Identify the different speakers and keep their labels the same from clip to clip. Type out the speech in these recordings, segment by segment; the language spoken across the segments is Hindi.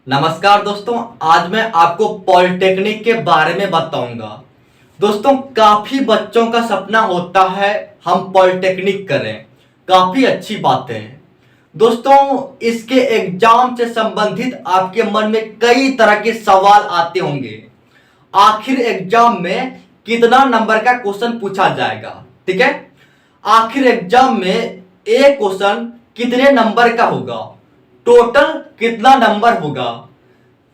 Speaker 1: नमस्कार दोस्तों, आज मैं आपको पॉलिटेक्निक के बारे में बताऊंगा। दोस्तों, काफी बच्चों का सपना होता है हम पॉलिटेक्निक करें, काफी अच्छी बातें हैं। दोस्तों, इसके एग्जाम से संबंधित आपके मन में कई तरह के सवाल आते होंगे। आखिर एग्जाम में कितना नंबर का क्वेश्चन पूछा जाएगा, ठीक है। आखिर एग्जाम में एक क्वेश्चन कितने नंबर का होगा, टोटल कितना नंबर होगा,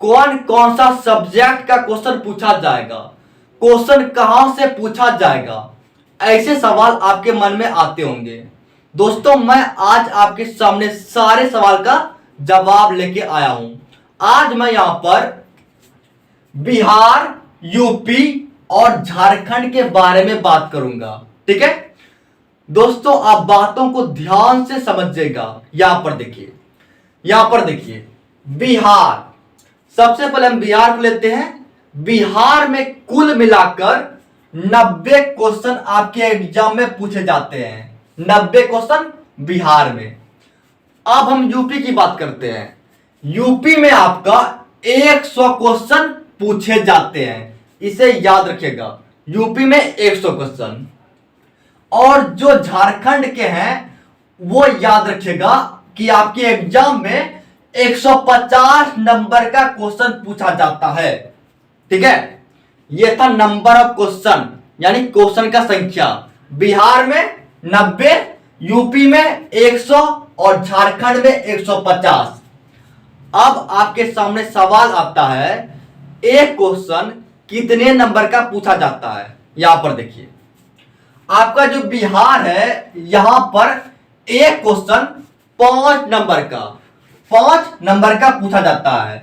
Speaker 1: कौन कौन सा सब्जेक्ट का क्वेश्चन पूछा जाएगा, क्वेश्चन कहां से पूछा जाएगा, ऐसे सवाल आपके मन में आते होंगे। दोस्तों, मैं आज आपके सामने सारे सवाल का जवाब लेके आया हूं। आज मैं यहां पर बिहार, यूपी और झारखंड के बारे में बात करूंगा, ठीक है। दोस्तों, आप बातों को ध्यान से समझिएगा। यहां पर देखिए बिहार। सबसे पहले हम बिहार को लेते हैं। बिहार में कुल मिलाकर 90 क्वेश्चन आपके एग्जाम में पूछे जाते हैं। 90 क्वेश्चन बिहार में। अब हम यूपी की बात करते हैं। यूपी में आपका 100 क्वेश्चन पूछे जाते हैं, इसे याद रखिएगा। यूपी में 100 क्वेश्चन। और जो झारखंड के हैं वो याद रखिएगा कि आपके एग्जाम में 150 नंबर का क्वेश्चन पूछा जाता है, ठीक है। यह था नंबर ऑफ क्वेश्चन, यानी क्वेश्चन का संख्या। बिहार में 90, यूपी में 100 और झारखंड में 150। अब आपके सामने सवाल आता है, एक क्वेश्चन कितने नंबर का पूछा जाता है। यहां पर देखिए, आपका जो बिहार है, यहां पर एक क्वेश्चन 5 नंबर का पूछा जाता है।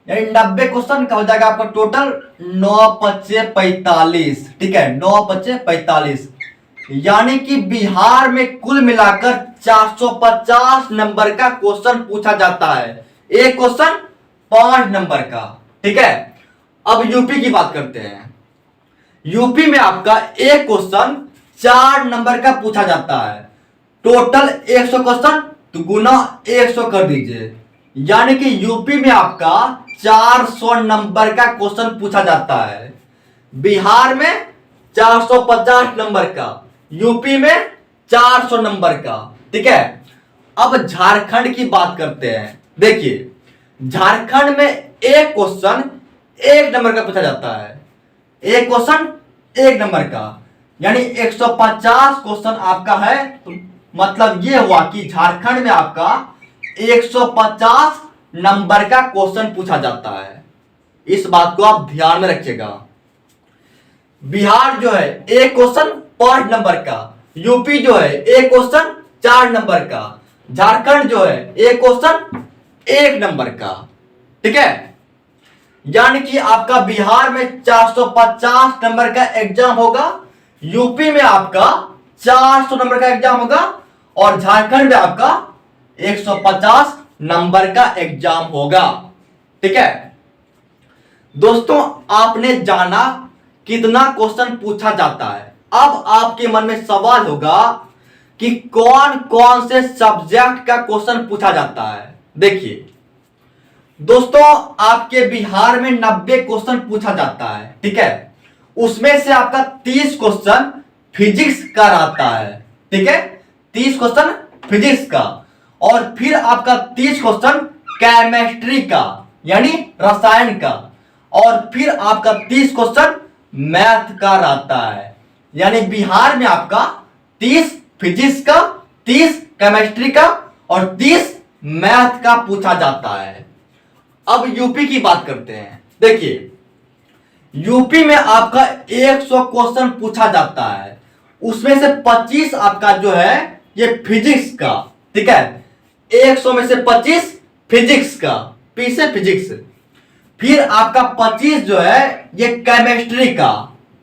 Speaker 1: यानी 90 क्वेश्चन का हो जाएगा आपका टोटल 9×5=45, ठीक है। 9×5=45, यानी कि बिहार में कुल मिलाकर 450 नंबर का क्वेश्चन पूछा जाता है। एक क्वेश्चन 5 नंबर का, ठीक है। अब यूपी की बात करते हैं। यूपी में आपका एक क्वेश्चन 4 नंबर का पूछा जाता है। टोटल 100 क्वेश्चन तो गुना 100 कर दीजिए, यानी कि यूपी में आपका 400 नंबर का क्वेश्चन पूछा जाता है। बिहार में 450 नंबर का, यूपी में 400 नंबर का, ठीक है। अब झारखंड की बात करते हैं। देखिए, झारखंड में एक क्वेश्चन 1 नंबर का पूछा जाता है। एक क्वेश्चन 1 नंबर का, यानी 150 क्वेश्चन आपका है। तो मतलब यह हुआ कि झारखंड में आपका 150 नंबर का क्वेश्चन पूछा जाता है। इस बात को आप ध्यान में रखिएगा। बिहार जो है एक क्वेश्चन 5 नंबर का, यूपी जो है एक क्वेश्चन 4 नंबर का, झारखंड जो है एक क्वेश्चन 1 नंबर का, ठीक है। यानी कि आपका बिहार में 450 नंबर का एग्जाम होगा, यूपी में आपका 400 नंबर का एग्जाम होगा और झारखंड में आपका 150 नंबर का एग्जाम होगा, ठीक है। दोस्तों, आपने जाना कितना क्वेश्चन पूछा जाता है। अब आपके मन में सवाल होगा कि कौन कौन से सब्जेक्ट का क्वेश्चन पूछा जाता है। देखिए दोस्तों, आपके बिहार में 90 क्वेश्चन पूछा जाता है, ठीक है। उसमें से आपका 30 क्वेश्चन फिजिक्स का रहता है, ठीक है। 30 क्वेश्चन फिजिक्स का, और फिर आपका 30 क्वेश्चन केमिस्ट्री का, यानी रसायन का, और फिर आपका 30 क्वेश्चन मैथ का रहता है। यानी बिहार में आपका 30 फिजिक्स का, 30 केमिस्ट्री का और 30 मैथ का पूछा जाता है। अब यूपी की बात करते हैं। देखिए, यूपी में आपका 100 क्वेश्चन पूछा जाता है। उसमें से 25 आपका जो है ये फिजिक्स का, ठीक है। 100 में से 25 फिजिक्स का, पी से फिजिक्स। फिर आपका 25 जो है ये केमिस्ट्री का,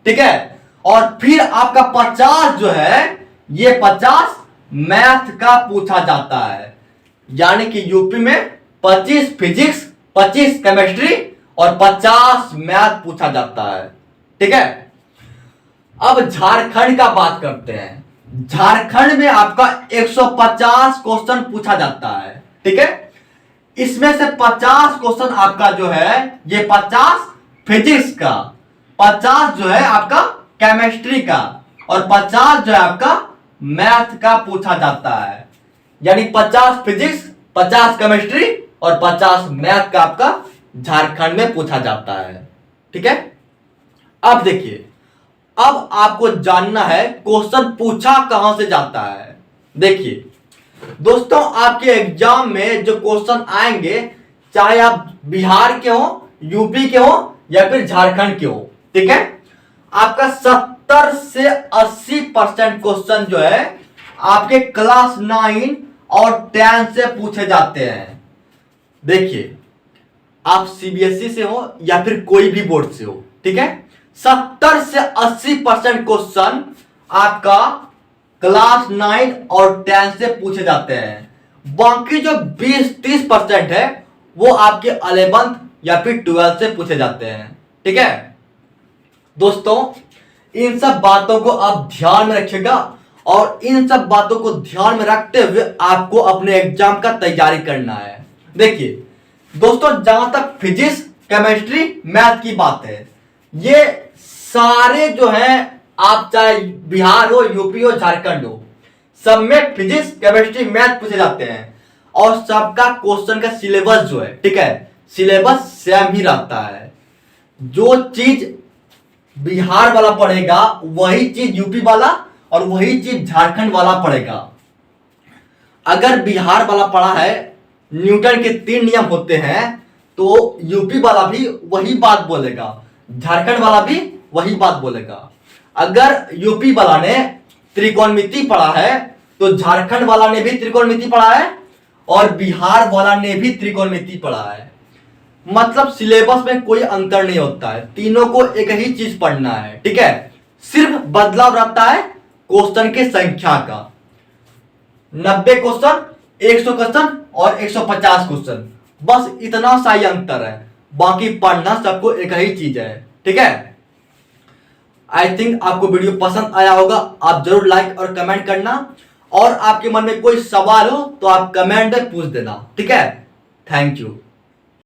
Speaker 1: ठीक है। और फिर आपका 50 जो है ये 50 मैथ का पूछा जाता है। यानी कि यूपी में 25 फिजिक्स, 25 केमिस्ट्री और 50 मैथ पूछा जाता है, ठीक है। अब झारखंड का बात करते हैं। झारखंड में आपका 150 क्वेश्चन पूछा जाता है, ठीक है। इसमें से 50 क्वेश्चन आपका जो है, ये 50 फिजिक्स का, 50 जो है आपका केमिस्ट्री का, और 50 जो है आपका मैथ का पूछा जाता है। यानी 50 फिजिक्स, 50 केमिस्ट्री और 50 मैथ का आपका झारखंड में पूछा जाता है। ठीक है, अब देखिए, अब आपको जानना है क्वेश्चन पूछा कहां से जाता है। देखिए दोस्तों, आपके एग्जाम में जो क्वेश्चन आएंगे, चाहे आप बिहार के हो, यूपी के हो या फिर झारखंड के हो, ठीक है, आपका 70 से 80% क्वेश्चन जो है आपके क्लास 9 और 10 से पूछे जाते हैं। देखिए, आप सीबीएसई से हो या फिर कोई भी बोर्ड से हो, ठीक है, 70 से 80% क्वेश्चन आपका क्लास 9 और 10 से पूछे जाते हैं। बाकी जो 20-30% है वो आपके 11th या फिर 12th से पूछे जाते हैं। ठीक है दोस्तों, इन सब बातों को आप ध्यान में रखिएगा और इन सब बातों को ध्यान में रखते हुए आपको अपने एग्जाम का तैयारी करना है। देखिए दोस्तों, जहां तक फिजिक्स, केमिस्ट्री, मैथ की बात है, ये सारे जो हैं, आप चाहे बिहार हो, यूपी हो, झारखंड हो, सब में फिजिक्स, केमिस्ट्री, मैथ पूछे जाते हैं और सबका क्वेश्चन का सिलेबस जो है, ठीक है, सिलेबस सेम ही रहता है। जो चीज बिहार वाला पढ़ेगा वही चीज यूपी वाला और वही चीज झारखंड वाला पढ़ेगा। अगर बिहार वाला पढ़ा है न्यूटन के 3 नियम होते हैं, तो यूपी वाला भी वही बात बोलेगा, झारखंड वाला भी वही बात बोलेगा। अगर यूपी वाला ने त्रिकोणमिति पढ़ा है तो झारखंड वाला ने भी त्रिकोणमिति पढ़ा है और बिहार वाला ने भी त्रिकोणमिति पढ़ा है। मतलब सिलेबस में कोई अंतर नहीं होता है, तीनों को एक ही चीज पढ़ना है। ठीक है, सिर्फ बदलाव रहता है क्वेश्चन की संख्या का। 90 क्वेश्चन, 100 क्वेश्चन और 150 क्वेश्चन, बस इतना सा ही अंतर है, बाकी पढ़ना सबको एक ही चीज है। ठीक है, आई थिंक आपको वीडियो पसंद आया होगा। आप जरूर लाइक और कमेंट करना, और आपके मन में कोई सवाल हो तो आप कमेंट में पूछ देना। ठीक है, थैंक यू।